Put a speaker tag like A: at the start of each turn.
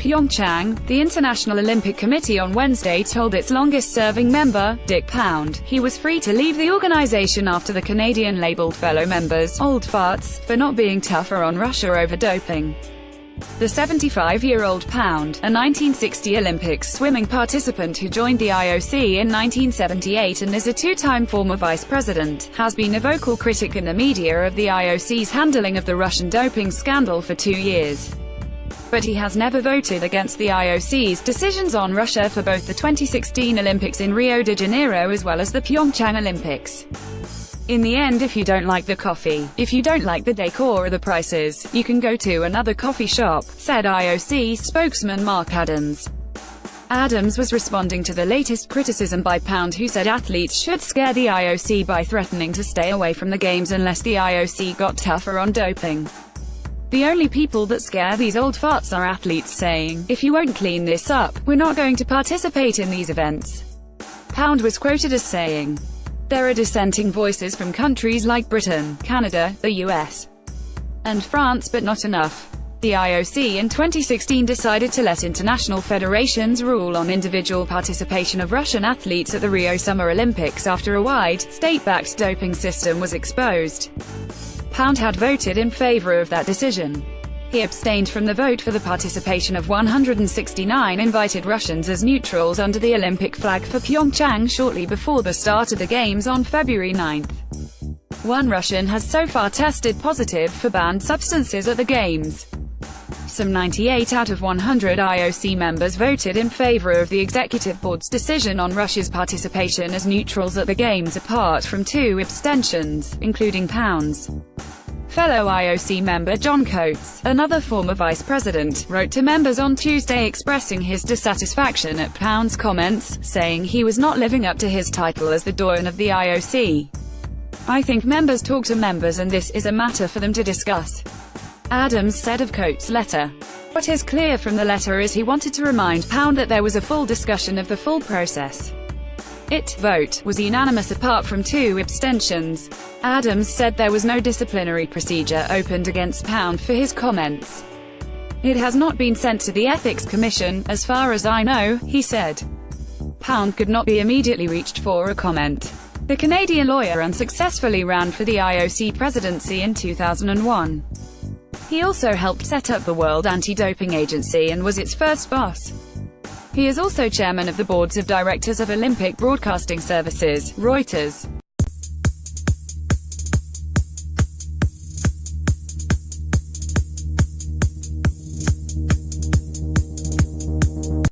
A: PyeongChang, the International Olympic Committee on Wednesday told its longest-serving member, Dick Pound, he was free to leave the organization after the Canadian labeled fellow members, old farts, for not being tougher on Russia over doping. The 75-year-old Pound, a 1960 Olympics swimming participant who joined the IOC in 1978 and is a two-time former vice president, has been a vocal critic in the media of the IOC's handling of the Russian doping scandal for 2 years. But he has never voted against the IOC's decisions on Russia for both the 2016 Olympics in Rio de Janeiro as well as the PyeongChang Olympics. In the end, if you don't like the coffee, if you don't like the decor or the prices, you can go to another coffee shop, said IOC spokesman Mark Adams. Adams was responding to the latest criticism by Pound, who said athletes should scare the IOC by threatening to stay away from the games unless the IOC got tougher on doping. The only people that scare these old farts are athletes, saying, "If you won't clean this up, we're not going to participate in these events." Pound was quoted as saying, "There are dissenting voices from countries like Britain, Canada, the US, and France, but not enough." The IOC in 2016 decided to let international federations rule on individual participation of Russian athletes at the Rio Summer Olympics after a wide, state-backed doping system was exposed. Pound had voted in favor of that decision. He abstained from the vote for the participation of 169 invited Russians as neutrals under the Olympic flag for PyeongChang shortly before the start of the Games on February 9. One Russian has so far tested positive for banned substances at the Games. Some 98 out of 100 IOC members voted in favor of the Executive Board's decision on Russia's participation as neutrals at the Games, apart from 2 abstentions, including Pound's fellow IOC member John Coates, another former vice president, wrote to members on Tuesday expressing his dissatisfaction at Pound's comments, saying he was not living up to his title as the doyen of the IOC. "I think members talk to members and this is a matter for them to discuss," Adams said of Coates' letter. What is clear from the letter is he wanted to remind Pound that there was a full discussion of the full process. It vote was unanimous apart from 2 abstentions. Adams said there was no disciplinary procedure opened against Pound for his comments. "It has not been sent to the Ethics Commission, as far as I know," he said. Pound could not be immediately reached for a comment. The Canadian lawyer unsuccessfully ran for the IOC presidency in 2001. He also helped set up the World Anti-Doping Agency and was its first boss. He is also chairman of the boards of directors of Olympic Broadcasting Services, Reuters.